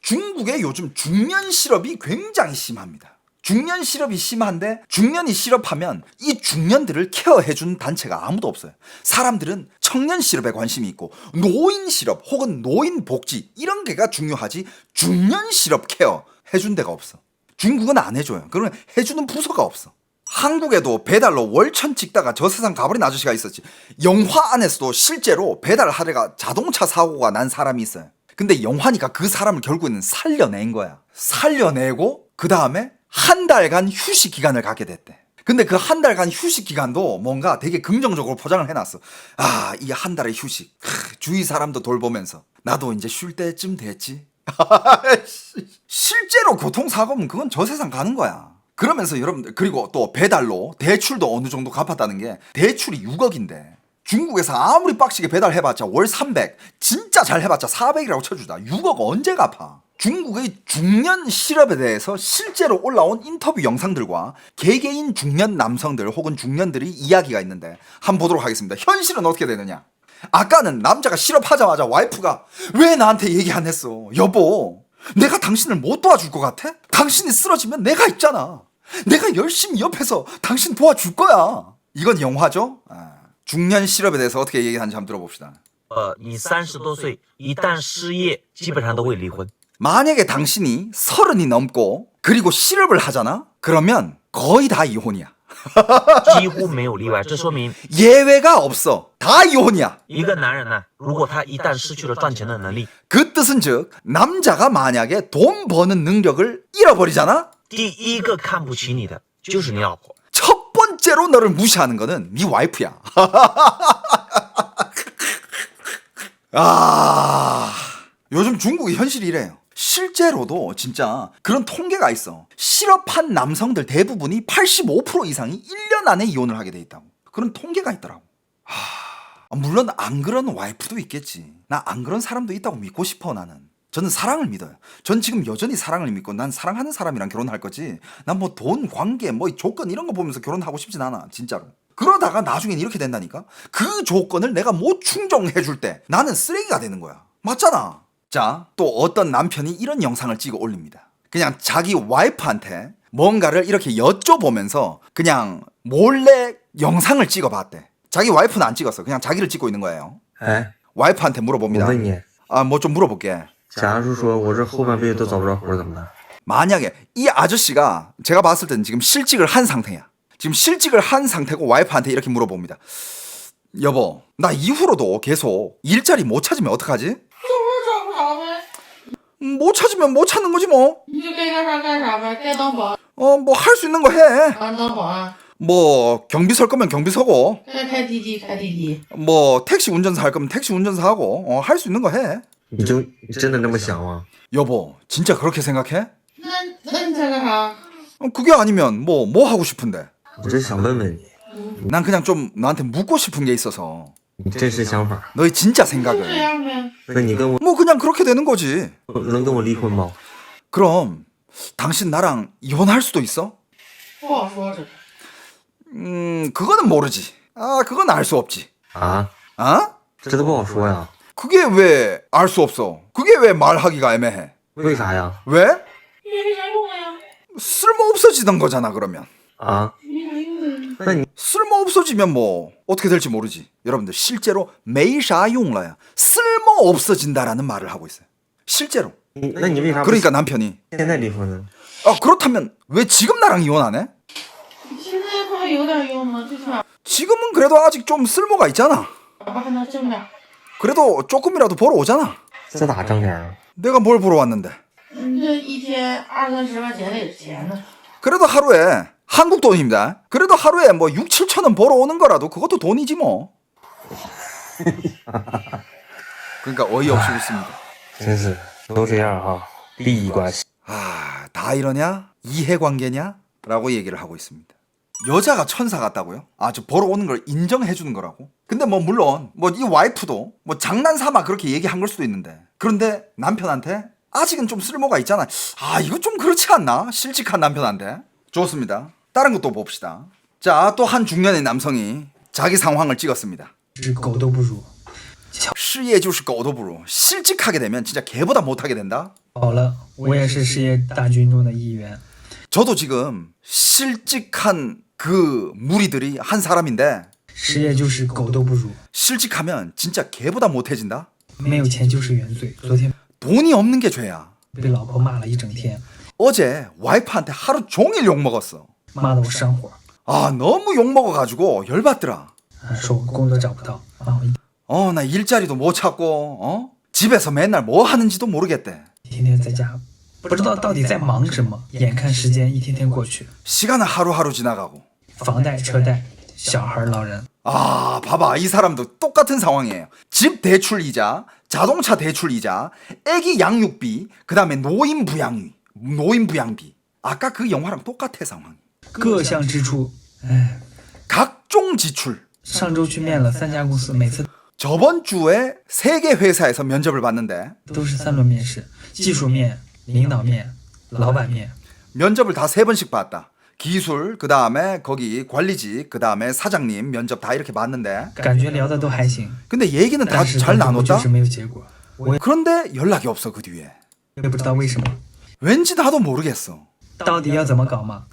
중국의 요즘 중년 실업이 굉장히 심합니다. 중년 실업이 심한데 중년이 실업하면 이 중년들을 케어해준 단체가 아무도 없어요. 사람들은 청년 실업에 관심이 있고 노인 실업 혹은 노인 복지 이런 게가 중요하지 중년 실업 케어 해준 데가 없어. 중국은 안 해줘요. 그러면 해주는 부서가 없어. 한국에도 배달로 월천 찍다가 저 세상 가버린 아저씨가 있었지. 영화 안에서도 실제로 배달하다가 자동차 사고가 난 사람이 있어요. 근데 영화니까 그 사람을 결국에는 살려낸 거야. 살려내고 그 다음에 한 달간 휴식 기간을 갖게 됐대. 근데 그 한 달간 휴식 기간도 뭔가 되게 긍정적으로 포장을 해놨어. 아, 이 한 달의 휴식. 주위 사람도 돌보면서 나도 이제 쉴 때쯤 됐지. 실제로 교통사고면 그건 저 세상 가는 거야. 그러면서 여러분들, 그리고 또 배달로 대출도 어느 정도 갚았다는 게 대출이 6억인데 중국에서 아무리 빡시게 배달해봤자 월 300, 진짜 잘 해봤자 400이라고 쳐주다. 6억 언제 갚아? 중국의 중년 실업에 대해서 실제로 올라온 인터뷰 영상들과 개개인 중년 남성들 혹은 중년들의 이야기가 있는데 한번 보도록 하겠습니다. 현실은 어떻게 되느냐? 아까는 남자가 실업하자마자 와이프가 왜 나한테 얘기 안 했어? 여보, 내가 당신을 못 도와줄 것 같아? 당신이 쓰러지면 내가 있잖아. 내가 열심히 옆에서 당신 도와줄 거야. 이건 영화죠? 중년 실업에 대해서 어떻게 얘기하는지 한번 들어봅시다. 你30多岁一旦失业基本上都会离婚 만약에 당신이 30이 넘고 그리고 실업을 하잖아? 그러면 거의 다 이혼이야. 几乎没有例外这说明 예외가 없어. 다 이혼이야. 一个男人呢如果他一旦失去了赚钱的能力 그 뜻은 즉 남자가 만약에 돈 버는 능력을 잃어버리잖아? 第一个看不起你的就是你老婆 첫 번째로 너를 무시하는 거는 네 와이프야. 요즘 중국의 현실이 이래요. 실제로도 진짜 그런 통계가 있어. 실업한 남성들 대부분이 85% 이상이 1년 안에 이혼을 하게 돼 있다고. 그런 통계가 있더라고. 물론 안 그런 와이프도 있겠지. 나 안 그런 사람도 있다고 믿고 싶어. 나는. 저는 사랑을 믿어요. 전 지금 여전히 사랑을 믿고 난 사랑하는 사람이랑 결혼할 거지. 난 뭐 돈, 관계, 뭐 조건 이런 거 보면서 결혼하고 싶진 않아. 진짜로. 그러다가 나중엔 이렇게 된다니까? 그 조건을 내가 못 충족해 줄 때 나는 쓰레기가 되는 거야. 맞잖아. 자, 또 어떤 남편이 이런 영상을 찍어 올립니다. 그냥 자기 와이프한테 뭔가를 이렇게 여쭤보면서 그냥 몰래 영상을 찍어 봤대. 자기 와이프는 안 찍었어. 그냥 자기를 찍고 있는 거예요. 哎， 와이프한테 물어봅니다. 我问你， 뭐 좀 물어볼게. 假如说我这后半辈子都找不着活儿怎么办？ 만약에 이 아저씨가 제가 봤을 때는 지금 실직을 한 상태야. 지금 실직을 한 상태고 와이프한테 이렇게 물어봅니다. 여보, 나 이후로도 계속 일자리 못 찾으면 어떡하지? 就是找不着呗， 못 찾으면 못 찾는 거지 뭐. 你就该干啥干啥呗，该当保安 뭐 할 수 있는 거 해. 当保安， 뭐 경비 설 거면 경비 서고, 该开滴滴开滴滴。 뭐 택시 운전사 할 거면 택시 운전사 하고, 할 수 있는 거 해. 你真的那么想吗？ 여보, 진짜 그렇게 생각해? 那你在干啥？ 그게 아니면 뭐 하고 싶은데? 我真想问问你， 난 그냥 좀 너한테 묻고 싶은 게 있어서. 你真实想法？ 너의 진짜 这 생각을. 样呗，那你跟我 뭐 그냥 그렇게 되는 거지. 能跟我离婚吗？ 그럼 당신 나랑 이혼할 수도 있어? 不好说这个。 그거는 모르지. 그건 알 수 없지. 啊， 아? 这都不好说呀。 그게 왜 알 수 없어? 그게 왜 말하기가 애매해? 为啥呀？ 왜? 因为没啥用了呀， 쓸모 없어지던 거잖아, 그러면. 啊，没啥用的。那你 쓸모 없어지면 뭐 어떻게 될지 모르지. 여러분들 실제로 메이샤용라야. 쓸모 없어진다라는 말을 하고 있어요. 실제로. 那你为啥不 그러니까 남편이 现在离婚呢？ 그렇다면 왜 지금 나랑 이혼 안 해? 现在不还有点用吗？最起码 지금은 그래도 아직 좀 쓸모가 있잖아. 吧还能挣点。 그래도 조금이라도 벌어 오잖아. 这咋挣点啊？ 내가 뭘 벌어 왔는데. 你这一天20-30块钱得钱呢。 그래도 하루에 한국 돈입니다. 그래도 하루에 뭐 6-7천 원 벌어 오는 거라도 그것도 돈이지 뭐. 그러니까 어이없이 웃습니다. 真是都这样哈，利益关系。 다 이러냐? 이해관계냐? 라고 얘기를 하고 있습니다. 여자가 천사 같다고요? 저 벌어오는 걸 인정해 주는 거라고? 근데 뭐 물론 뭐 이 와이프도 뭐 장난삼아 그렇게 얘기한 걸 수도 있는데 그런데 남편한테 아직은 좀 쓸모가 있잖아. 이거 좀 그렇지 않나? 실직한 남편한테. 좋습니다. 다른 것도 봅시다. 자, 또 한 중년의 남성이 자기 상황을 찍었습니다. 狗都不如。 事业就是狗都不如. 실직하게 되면 진짜 개보다 못하게 된다? 好了，我也是事业大军中的一员。 저도 지금 실직한 그 무리들이 한 사람인데 失业就是狗都不如， 실직하면 진짜 개보다 못해진다. 没有钱就是原罪。昨天 돈이 없는 게 죄야. 被老婆骂了一整天， 어제 와이프한테 하루 종일 욕먹었어. 骂得我上火。 아 너무 욕먹어가지고 열받더라. 说我工作找不到啊，나 일자리도 못 찾고 집에서 맨날 뭐 하는지도 모르겠대. 天天在家，不知道到底在忙什么。眼看时间一天天过去， 시간은 하루하루 지나가고. 房贷、车贷，小孩、老人， 아 봐봐 이 사람도 똑같은 상황이에요. 집 대출 이자, 자동차 대출 이자, 애기 양육비, 그 다음에 노인 부양비. 아까 그 영화랑 똑같아 상황. 各项支出。唉， 각종 지출. 上周去面了3家公司，每次 저번 주에 3개 회사에서 면접을 봤는데 都是3轮面试，技术面、领导面、老板面。 면접을 다 3번씩 봤다. 기술, 그 다음에 거기 관리직, 그 다음에 사장님 면접 다 이렇게 봤는데 感觉聊的都还行， 근데 얘기는 다 但是 잘 最后就 나눴다. 是没有结果。我 그런데 연락이 없어 그 뒤에. 也不知道为什么， 왠지 나도 모르겠어. 到底要怎么搞嘛？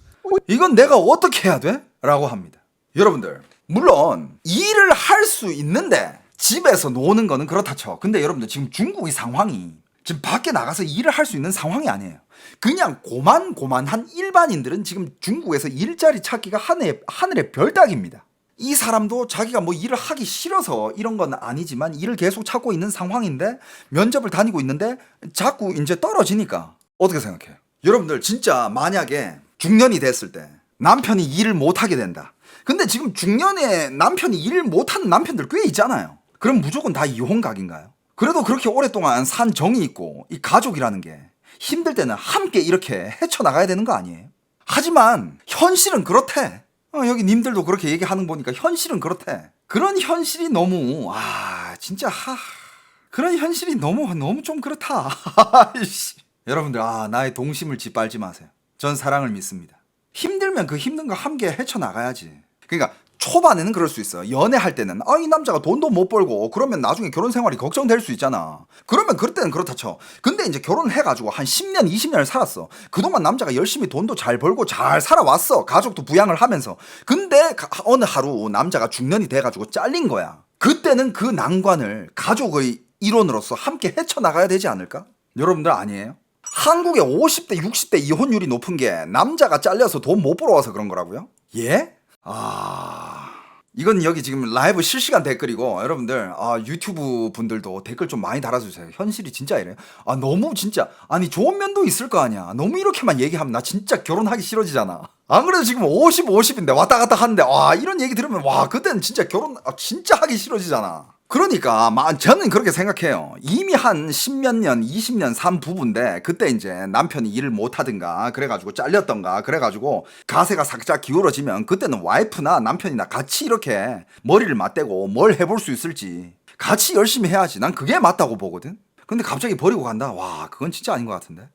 이건 내가 어떻게 해야 돼? 라고 합니다. 여러분들 물론 일을 할 수 있는데 집에서 노는 거는 그렇다 쳐. 근데 여러분들 지금 중국의 상황이 지금 밖에 나가서 일을 할 수 있는 상황이 아니에요. 그냥 고만고만한 일반인들은 지금 중국에서 일자리 찾기가 하늘의 별따기입니다. 이 사람도 자기가 뭐 일을 하기 싫어서 이런 건 아니지만 일을 계속 찾고 있는 상황인데 면접을 다니고 있는데 자꾸 이제 떨어지니까 어떻게 생각해요? 여러분들 진짜 만약에 중년이 됐을 때 남편이 일을 못하게 된다. 근데 지금 중년에 남편이 일을 못하는 남편들 꽤 있잖아요. 그럼 무조건 다 이혼각인가요? 그래도 그렇게 오랫동안 산 정이 있고 이 가족이라는 게 힘들 때는 함께 이렇게 헤쳐나가야 되는 거 아니에요? 하지만 현실은 그렇대. 여기 님들도 그렇게 얘기하는 거 보니까 현실은 그렇대. 그런 현실이 너무 진짜 그런 현실이 너무 좀 그렇다. 여러분들 나의 동심을 짓밟지 마세요. 전 사랑을 믿습니다. 힘들면 그 힘든 거 함께 헤쳐나가야지. 그러니까 초반에는 그럴 수 있어. 연애할 때는 이 남자가 돈도 못 벌고 그러면 나중에 결혼 생활이 걱정될 수 있잖아. 그러면 그럴 때는 그렇다 쳐. 근데 이제 결혼해가지고 한 10년 20년을 살았어. 그동안 남자가 열심히 돈도 잘 벌고 잘 살아왔어. 가족도 부양을 하면서. 근데 어느 하루 남자가 중년이 돼가지고 잘린 거야. 그때는 그 난관을 가족의 일원으로서 함께 헤쳐나가야 되지 않을까? 여러분들 아니에요? 한국의 50대 60대 이혼율이 높은 게 남자가 잘려서 돈 못 벌어와서 그런 거라고요? 예? 이건 여기 지금 라이브 실시간 댓글이고 여러분들 유튜브 분들도 댓글 좀 많이 달아주세요. 현실이 진짜 이래요. 너무 진짜 좋은 면도 있을 거 아니야. 너무 이렇게만 얘기하면 나 진짜 결혼하기 싫어지잖아. 안 그래도 지금 50인데 왔다 갔다 하는데 이런 얘기 들으면 그때는 진짜 결혼 진짜 하기 싫어지잖아. 그러니까 저는 그렇게 생각해요. 이미 한 10몇 년, 20년 산 부부인데 그때 이제 남편이 일을 못 하든가 그래가지고 잘렸던가 그래가지고 가세가 살짝 기울어지면 그때는 와이프나 남편이나 같이 이렇게 머리를 맞대고 뭘 해볼 수 있을지 같이 열심히 해야지. 난 그게 맞다고 보거든. 근데 갑자기 버리고 간다? 그건 진짜 아닌 것 같은데.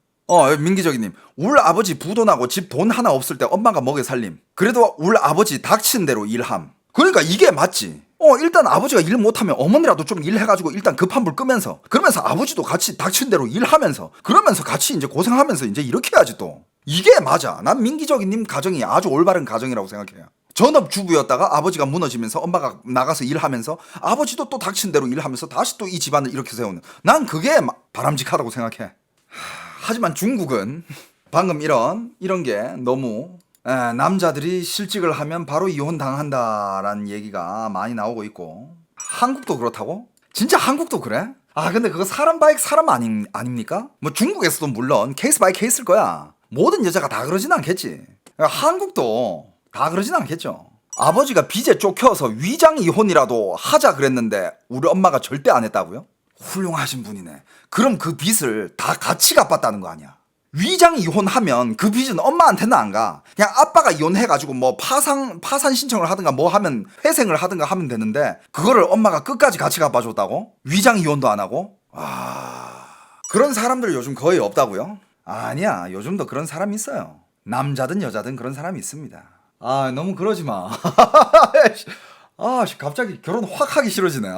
민기적이님, 울 아버지 부도나고 집 돈 하나 없을 때 엄마가 먹여 살림. 그래도 울 아버지 닥친 대로 일함. 그러니까 이게 맞지. 일단 아버지가 일 못하면 어머니라도 좀 일해가지고 일단 급한 불 끄면서 그러면서 아버지도 같이 닥친 대로 일하면서 그러면서 같이 이제 고생하면서 이제 이렇게 해야지 또. 이게 맞아. 난 민기적이님 가정이 아주 올바른 가정이라고 생각해요. 전업주부였다가 아버지가 무너지면서 엄마가 나가서 일하면서 아버지도 또 닥친 대로 일하면서 다시 또 이 집안을 이렇게 세우는. 난 그게 바람직하다고 생각해. 하지만 중국은 방금 이런 게 너무 남자들이 실직을 하면 바로 이혼당한다라는 얘기가 많이 나오고 있고 한국도 그렇다고? 진짜 한국도 그래? 근데 그거 사람 바이 사람 아닙니까? 뭐 중국에서도 물론 케이스 바이 케이스일 거야. 모든 여자가 다 그러진 않겠지. 한국도 다 그러진 않겠죠. 아버지가 빚에 쫓겨서 위장 이혼이라도 하자 그랬는데 우리 엄마가 절대 안 했다고요? 훌륭하신 분이네. 그럼 그 빚을 다 같이 갚았다는 거 아니야. 위장 이혼하면 그 빚은 엄마한테는 안 가. 그냥 아빠가 이혼해가지고 뭐 파산 신청을 하든가 뭐 하면 회생을 하든가 하면 되는데 그거를 엄마가 끝까지 같이 갚아줬다고? 위장 이혼도 안 하고? 그런 사람들 요즘 거의 없다고요? 아니야, 요즘도 그런 사람이 있어요. 남자든 여자든 그런 사람이 있습니다. 너무 그러지 마. 갑자기 결혼 확 하기 싫어지네.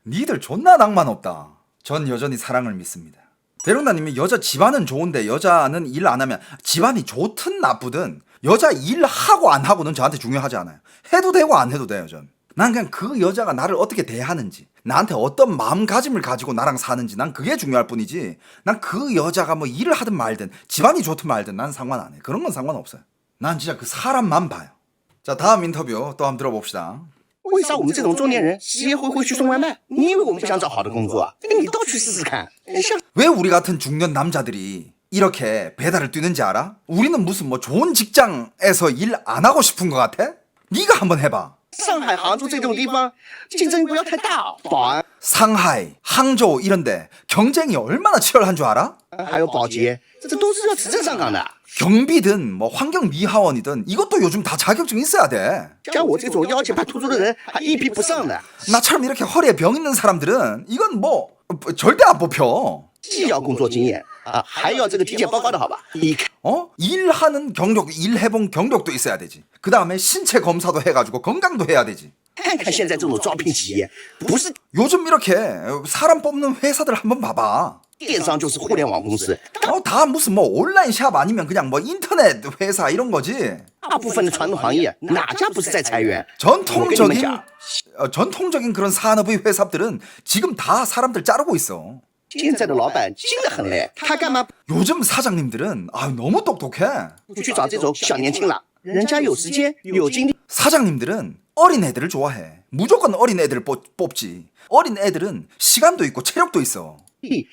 니들 존나 낭만 없다. 전 여전히 사랑을 믿습니다. 대령다님이 여자 집안은 좋은데 여자는 일 안 하면 집안이 좋든 나쁘든 여자 일하고 안 하고는 저한테 중요하지 않아요. 해도 되고 안 해도 돼요. 전. 난 그냥 그 여자가 나를 어떻게 대하는지, 나한테 어떤 마음가짐을 가지고 나랑 사는지, 난 그게 중요할 뿐이지, 난 그 여자가 뭐 일을 하든 말든 집안이 좋든 말든 난 상관 안 해. 그런 건 상관없어요. 난 진짜 그 사람만 봐요. 자, 다음 인터뷰 또 한번 들어봅시다. 为啥我们这种中年人失业会去送外卖？你以为我们不想找好的工作？你倒去试试看。像 왜 우리 같은 중년 남자들이 이렇게 배달을 뛰는지 알아? 우리는 무슨 뭐 좋은 직장에서 일 안 하고 싶은 것 같아? 네가 한번 해봐. 上海、杭州这种地方，竞争不要太大。保安， 상하이, 항저우 이런데 경쟁이 얼마나 치열한 줄 알아? 还有保洁，这都是要持证上岗的。 경비든 뭐 환경미화원이든 이것도 요즘 다 자격증 있어야 돼. 像我这种腰间盘突出的人，还一批不上的。 나처럼 이렇게 허리에 병 있는 사람들은 이건 뭐 절대 안 뽑혀. 既要工作经验啊，还要这个体检报告的好吧？一看 일하는 경력, 일해본 경력도 있어야 되지. 그 다음에 신체 검사도 해가지고 건강도 해야 되지. 看看现在这种招聘企业，不是 요즘 이렇게 사람 뽑는 회사들 한번 봐봐. 电商就是互联网公司， 다 무슨 뭐 온라인 샵 아니면 그냥 뭐 인터넷 회사 이런 거지. 大部分的传统行业哪家不是在裁员？我跟你们 전통적인 讲， 전통적인 그런 산업의 회사들은 지금 다 사람들 자르고 있어. 现在的老板真的很累，他干嘛 요즘 사장님들은 너무 똑똑해. 不去找这种小年轻了？人家有时间有精力。 사장님들은 어린 애들을 좋아해. 무조건 어린 애들을 뽑지. 어린 애들은 시간도 있고 체력도 있어.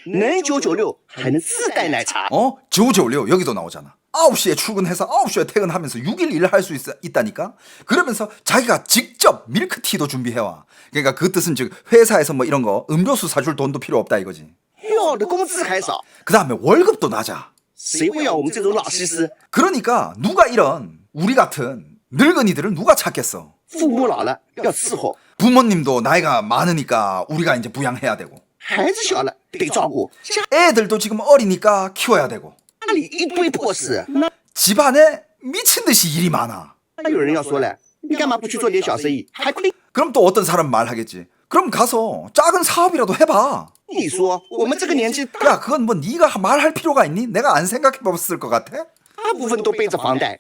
能996还能自带奶茶， 996 여기도 나오잖아. 9시에 출근해서 9시에 퇴근하면서 6일 일을 할 수 있다니까. 그러면서 자기가 직접 밀크티도 준비해와. 그러니까 그 뜻은 즉 회사에서 뭐 이런 거 음료수 사줄 돈도 필요 없다 이거지. 要的工资还少， 그 다음에 월급도 낮아. 谁会要我们这种老西施？ 그러니까 누가 이런 우리 같은 늙은이들을 누가 찾겠어. 父母老了要伺候， 부모님도 나이가 많으니까 우리가 이제 부양해야 되고, 孩子小了得照顾，家 애들도 지금 어리니까 키워야 되고, 里一堆破事，那 집안에 미친 듯이 일이 많아. 有人要说了，你干嘛不去做点小生意，还亏？ 그럼 또 어떤 사람 말하겠지. 그럼 가서 작은 사업이라도 해봐. 你说我们这个年纪， 야, 그건 뭐 네가 말할 필요가 있니? 내가 안 생각해봤을 것 같아? 大部分都背着房贷，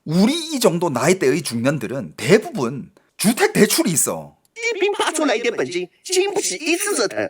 우리 이 정도 나이대의 중년들은 대부분 주택 대출이 있어. 一兵拔出来一点本金，经不起一次折腾。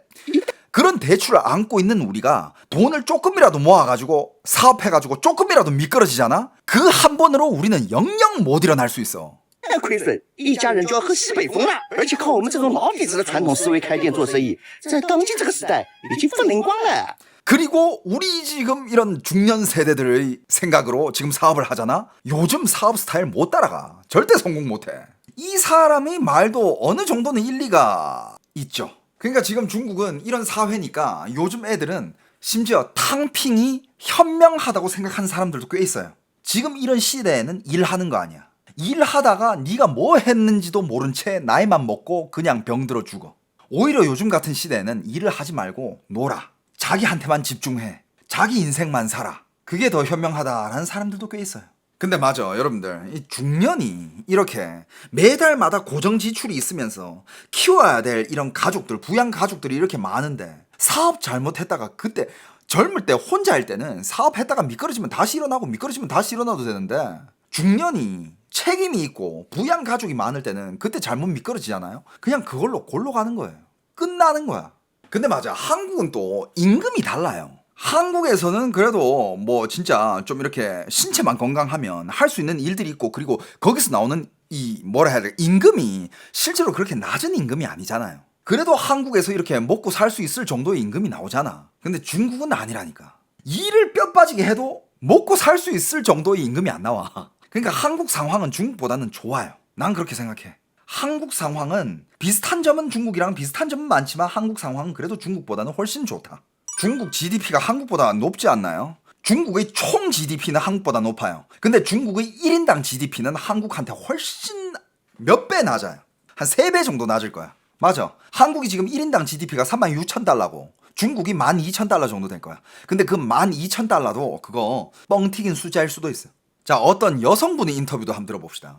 그런 대출을 안고 있는 우리가 돈을 조금이라도 모아가지고 사업해가지고 조금이라도 미끄러지잖아? 그 한 번으로 우리는 영영 못 일어날 수 있어. 再亏损，一家人就要喝西北风了。而且靠我们这种老底子的传统思维开店做生意，在当今这个时代已经风灵光了。 그리고 우리 지금 이런 중년 세대들의 생각으로 지금 사업을 하잖아? 요즘 사업 스타일 못 따라가. 절대 성공 못해. 이 사람의 말도 어느 정도는 일리가 있죠. 그러니까 지금 중국은 이런 사회니까 요즘 애들은 심지어 탕핑이 현명하다고 생각하는 사람들도 꽤 있어요. 지금 이런 시대에는 일하는 거 아니야. 일하다가 네가 뭐 했는지도 모른 채 나이만 먹고 그냥 병들어 죽어. 오히려 요즘 같은 시대에는 일을 하지 말고 놀아. 자기한테만 집중해. 자기 인생만 살아. 그게 더 현명하다라는 사람들도 꽤 있어요. 근데 맞아, 여러분들. 이 중년이 이렇게 매달마다 고정 지출이 있으면서 키워야 될 이런 가족들, 부양 가족들이 이렇게 많은데 사업 잘못했다가 그때 젊을 때 혼자 할 때는 사업했다가 미끄러지면 다시 일어나고 미끄러지면 다시 일어나도 되는데 중년이 책임이 있고 부양 가족이 많을 때는 그때 잘못 미끄러지잖아요. 그냥 그걸로 골로 가는 거예요. 끝나는 거야. 근데 맞아, 한국은 또 임금이 달라요. 한국에서는 그래도 뭐 진짜 좀 이렇게 신체만 건강하면 할 수 있는 일들이 있고, 그리고 거기서 나오는 이 뭐라 해야 돼, 임금이 실제로 그렇게 낮은 임금이 아니잖아요. 그래도 한국에서 이렇게 먹고 살 수 있을 정도의 임금이 나오잖아. 근데 중국은 아니라니까. 일을 뼈 빠지게 해도 먹고 살 수 있을 정도의 임금이 안 나와. 그러니까 한국 상황은 중국보다는 좋아요. 난 그렇게 생각해. 한국 상황은 비슷한 점은 중국이랑 비슷한 점은 많지만 한국 상황은 그래도 중국보다는 훨씬 좋다. 중국 GDP가 한국보다 높지 않나요? 중국의 총 GDP는 한국보다 높아요. 근데 중국의 1인당 GDP는 한국한테 훨씬 몇 배 낮아요. 한 3배 정도 낮을 거야. 맞아. 한국이 지금 1인당 GDP가 36,000달러고 중국이 12,000달러 정도 될 거야. 근데 그 12,000달러도 그거 뻥 튀긴 숫자일 수도 있어. 자, 어떤 여성분의 인터뷰도 한번 들어봅시다.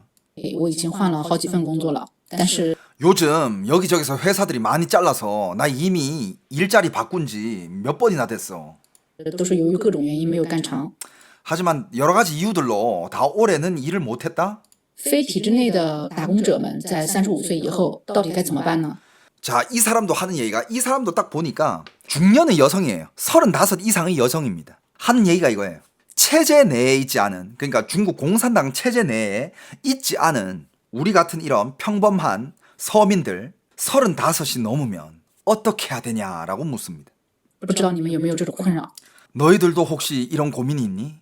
我已经换了好几份工作了，但是 요즘 여기저기서 회사들이 많이 잘라서 나 이미 일자리 바꾼 지 몇 번이나 됐어. 都是由于各种原因没有干成。 하지만 여러 가지 이유들로 다 올해는 일을 못했다. 非体制内的打工者们在35岁以后到底该怎么办呢？ 자, 이 사람도 하는 얘기가 이 사람도 딱 보니까 중년의 여성이에요. 35 이상의 여성입니다. 하는 얘기가 이거예요. 체제 내에 있지 않은, 그러니까 중국 공산당 체제 내에 있지 않은 우리 같은 이런 평범한 서민들 35이 넘으면 어떻게 해야 되냐라고 묻습니다. 不知道你们有没有这种困扰？ 너희들도 혹시 이런 고민이 있니?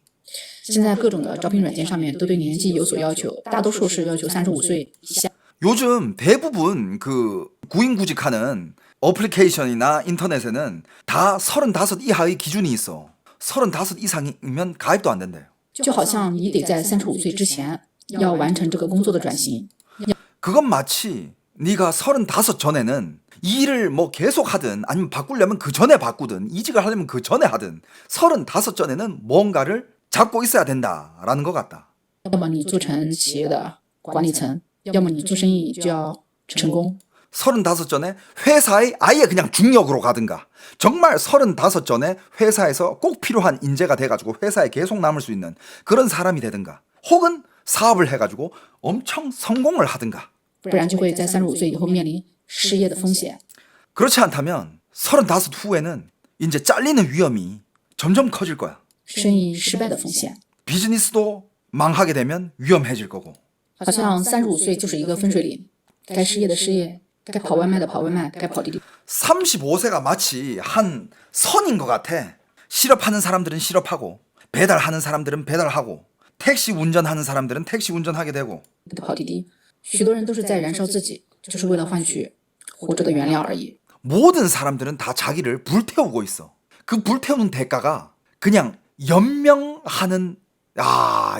现在各种的招聘软件上面都对年纪有所要求，大多数是要求35岁以下。 요즘 대부분 그 구인구직하는 어플리케이션이나 인터넷에는 다 35 이하의 기준이 있어. 35 이상이면 가입도 안 된대요. 就好像你得在35岁之前要完成这个工作的转型。 그건 마치 네가 35 전에는 이 일을 뭐 계속 하든 아니면 바꾸려면 그 전에 바꾸든 이직을 하려면 그 전에 하든 35 전에는 뭔가를 잡고 있어야 된다라는 것 같다. 要么你做成企业的管理层，要么你做生意就要成功。 35 전에 회사에 아예 그냥 중역으로 가든가 정말 35 전에 회사에서 꼭 필요한 인재가 돼가지고 회사에 계속 남을 수 있는 그런 사람이 되든가 혹은 사업을 해가지고 엄청 성공을 하든가 不然就会在35岁以后面临失业的风险。 그렇지 않다면 35 후에는 이제 잘리는 위험이 점점 커질 거야. 生意失败的风险， 비즈니스도 망하게 되면 위험해질 거고 好像35岁就是一个分水岭，该失业的失业，该跑外卖的跑外卖，该跑滴滴。 35세가 마치 한 선인 것 같아. 실업하는 사람들은 실업하고 배달하는 사람들은 배달하고 택시 운전하는 사람들은 택시 운전하게 되고 跑滴滴，许多人都是在燃烧自己，就是为了换取活着的原料而已。 모든 사람들은 다 자기를 불태우고 있어. 그 불태우는 대가가 그냥 연명하는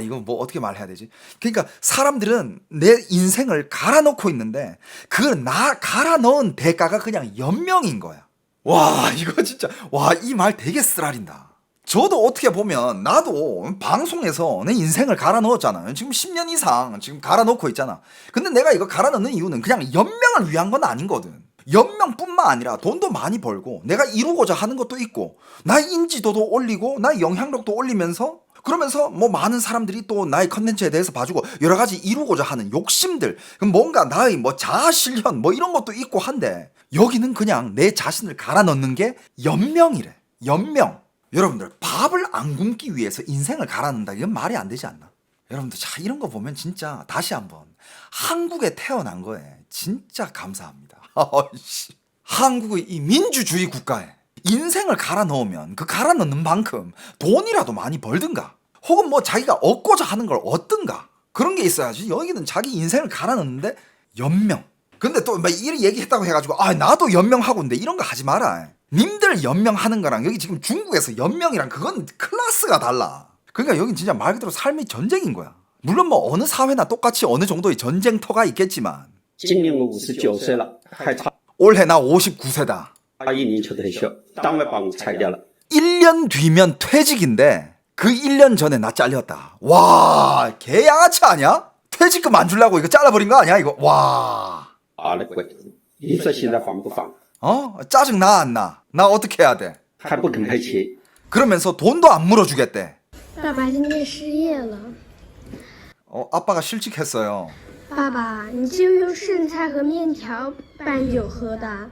이거 뭐 어떻게 말해야 되지? 그러니까 사람들은 내 인생을 갈아넣고 있는데 그 나 갈아넣은 대가가 그냥 연명인 거야. 와 이거 진짜 이 말 되게 쓰라린다. 저도 어떻게 보면 나도 방송에서 내 인생을 갈아넣었잖아요. 지금 10년 이상 지금 갈아넣고 있잖아. 근데 내가 이거 갈아넣는 이유는 그냥 연명을 위한 건 아니거든. 연명뿐만 아니라 돈도 많이 벌고 내가 이루고자 하는 것도 있고 나의 인지도도 올리고 나의 영향력도 올리면서 그러면서 뭐 많은 사람들이 또 나의 컨텐츠에 대해서 봐주고 여러 가지 이루고자 하는 욕심들 뭔가 나의 뭐 자아 실현 뭐 이런 것도 있고 한데 여기는 그냥 내 자신을 갈아넣는 게 연명이래. 연명. 여러분들 밥을 안 굶기 위해서 인생을 갈아넣는다 이건 말이 안 되지 않나? 여러분들 자 이런 거 보면 진짜 다시 한번 한국에 태어난 거에 진짜 감사합니다. 한국의 이 민주주의 국가에 인생을 갈아 넣으면 그 갈아 넣는 만큼 돈이라도 많이 벌든가 혹은 뭐 자기가 얻고자 하는 걸 얻든가 그런 게 있어야지. 여기는 자기 인생을 갈아 넣는데 연명. 근데 또 막 이런 얘기했다고 해가지고 나도 연명하고 있는데 이런 거 하지 마라. 님들 연명하는 거랑 여기 지금 중국에서 연명이랑 그건 클래스가 달라. 그러니까 여긴 진짜 말 그대로 삶의 전쟁인 거야. 물론 뭐 어느 사회나 똑같이 어느 정도의 전쟁터가 있겠지만 今年我59岁了，还差 올해 나 59세다. 1年就退休，单位把我裁掉了。 1년 뒤면 퇴직인데 그 1년 전에 나 잘렸다. 와, 개양아치 아니야? 퇴직금 안 주려고 이거 잘라버린 거 아니야 이거? 와. 啊，那贵！你说现在放不放？ 짜증 나 안 나? 나 어떻게 해야 돼? 还不肯赔钱。 그러면서 돈도 안 물어주겠대. 爸爸今天失业了。 아빠가 실직했어요. 爸爸，你就用剩菜和面条拌酒喝的。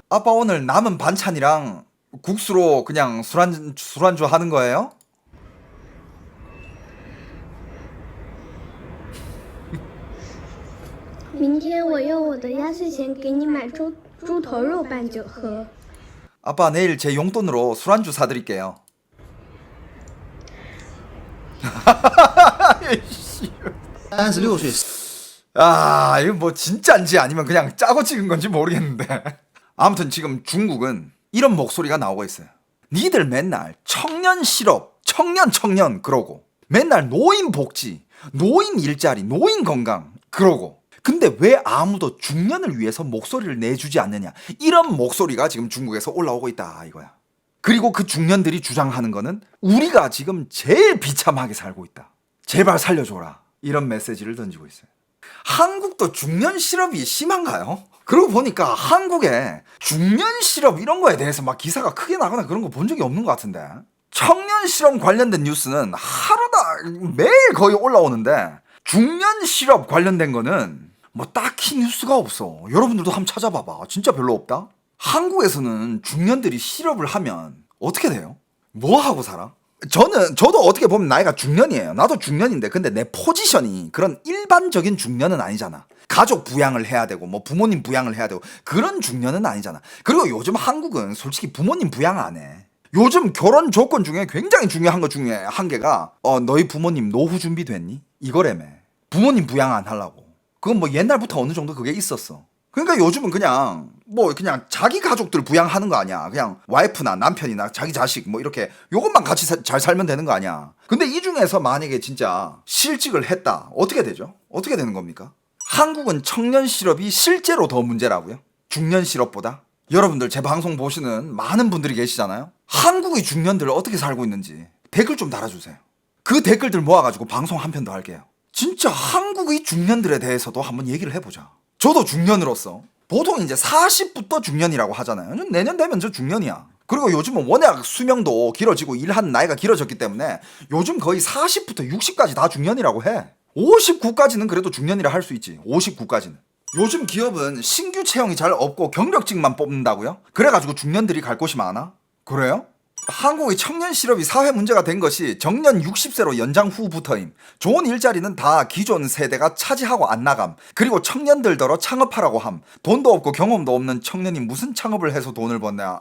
아빠 오늘 남은 반찬이랑 국수로 그냥 술안주 하는 거예요? 明天我用我的压岁钱给你买猪头肉拌酒喝。 아빠 내일 제 용돈으로 술안주 사드릴게요. 36岁 이거 뭐 진짜인지 아니면 그냥 짜고 찍은 건지 모르겠는데 아무튼 지금 중국은 이런 목소리가 나오고 있어요. 니들 맨날 청년 실업, 청년 그러고 맨날 노인 복지, 노인 일자리, 노인 건강 그러고 근데 왜 아무도 중년을 위해서 목소리를 내주지 않느냐 이런 목소리가 지금 중국에서 올라오고 있다 이거야. 그리고 그 중년들이 주장하는 거는 우리가 지금 제일 비참하게 살고 있다. 제발 살려줘라. 이런 메시지를 던지고 있어요. 한국도 중년 실업이 심한가요? 그러고 보니까 한국에 중년 실업 이런 거에 대해서 막 기사가 크게 나거나 그런 거 본 적이 없는 것 같은데 청년 실업 관련된 뉴스는 하루다 매일 거의 올라오는데 중년 실업 관련된 거는 뭐 딱히 뉴스가 없어. 여러분들도 한번 찾아봐봐. 진짜 별로 없다. 한국에서는 중년들이 실업을 하면 어떻게 돼요? 뭐 하고 살아? 저도 어떻게 보면 나이가 중년이에요. 나도 중년인데 근데 내 포지션이 그런 일반적인 중년은 아니잖아. 가족 부양을 해야 되고 뭐 부모님 부양을 해야 되고 그런 중년은 아니잖아. 그리고 요즘 한국은 솔직히 부모님 부양 안 해. 요즘 결혼 조건 중에 굉장히 중요한 것 중에 한 개가 너희 부모님 노후 준비됐니? 이거라며. 부모님 부양 안 하려고. 그건 뭐 옛날부터 어느 정도 그게 있었어. 그러니까 요즘은 그냥 자기 가족들 부양하는 거 아니야. 그냥 와이프나 남편이나 자기 자식 뭐 이렇게 요것만 같이 잘 살면 되는 거 아니야. 근데 이 중에서 만약에 진짜 실직을 했다. 어떻게 되죠? 어떻게 되는 겁니까? 한국은 청년 실업이 실제로 더 문제라고요? 중년 실업보다? 여러분들 제 방송 보시는 많은 분들이 계시잖아요. 한국의 중년들 어떻게 살고 있는지 댓글 좀 달아주세요. 그 댓글들 모아가지고 방송 한 편 더 할게요. 진짜 한국의 중년들에 대해서도 한번 얘기를 해보자. 저도 중년으로서 보통 이제 40부터 중년이라고 하잖아요. 내년 되면 저 중년이야. 그리고 요즘은 워낙 수명도 길어지고 일하는 나이가 길어졌기 때문에 요즘 거의 40부터 60까지 다 중년이라고 해. 59까지는 그래도 중년이라 할 수 있지. 59까지는. 요즘 기업은 신규 채용이 잘 없고 경력직만 뽑는다고요? 그래가지고 중년들이 갈 곳이 많아? 그래요? 한국의 청년 실업이 사회 문제가 된 것이 정년 60세로 연장 후부터임. 좋은 일자리는 다 기존 세대가 차지하고 안 나감. 그리고 청년들더러 창업하라고 함. 돈도 없고 경험도 없는 청년이 무슨 창업을 해서 돈을 버냐.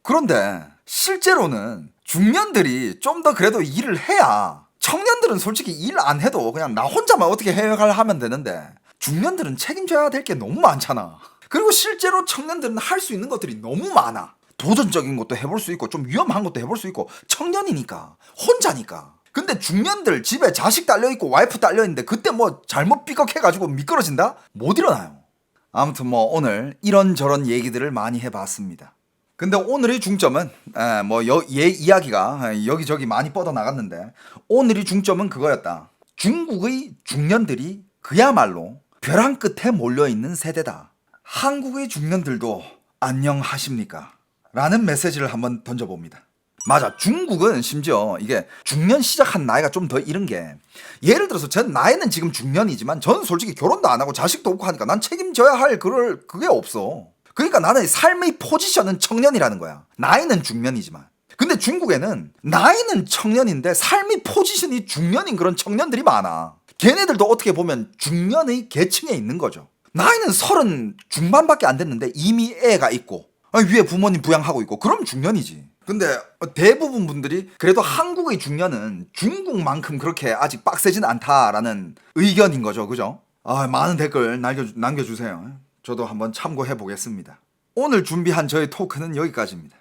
그런데 실제로는 중년들이 좀 더 그래도 일을 해야, 청년들은 솔직히 일 안 해도 그냥 나 혼자만 어떻게 해결하면 되는데 중년들은 책임져야 될 게 너무 많잖아. 그리고 실제로 청년들은 할 수 있는 것들이 너무 많아. 도전적인 것도 해볼 수 있고 좀 위험한 것도 해볼 수 있고 청년이니까 혼자니까. 근데 중년들 집에 자식 딸려있고 와이프 딸려있는데 그때 뭐 잘못 삐걱해가지고 미끄러진다? 못 일어나요. 아무튼 뭐 오늘 이런저런 얘기들을 많이 해봤습니다. 근데 오늘의 중점은 이야기가 여기저기 많이 뻗어나갔는데 오늘의 중점은 그거였다. 중국의 중년들이 그야말로 벼랑 끝에 몰려있는 세대다. 한국의 중년들도 안녕하십니까? 라는 메시지를 한번 던져봅니다. 맞아, 중국은 심지어 이게 중년 시작한 나이가 좀 더 이른 게, 예를 들어서 전 나이는 지금 중년이지만 저는 솔직히 결혼도 안 하고 자식도 없고 하니까 난 책임져야 할 그게 없어. 그러니까 나는 삶의 포지션은 청년이라는 거야. 나이는 중년이지만. 근데 중국에는 나이는 청년인데 삶의 포지션이 중년인 그런 청년들이 많아. 걔네들도 어떻게 보면 중년의 계층에 있는 거죠. 나이는 30 중반밖에 안 됐는데 이미 애가 있고 위에 부모님 부양하고 있고 그럼 중년이지. 근데 대부분 분들이 그래도 한국의 중년은 중국만큼 그렇게 아직 빡세진 않다라는 의견인 거죠. 그죠? 많은 댓글 남겨주세요. 저도 한번 참고해 보겠습니다. 오늘 준비한 저의 토크는 여기까지입니다.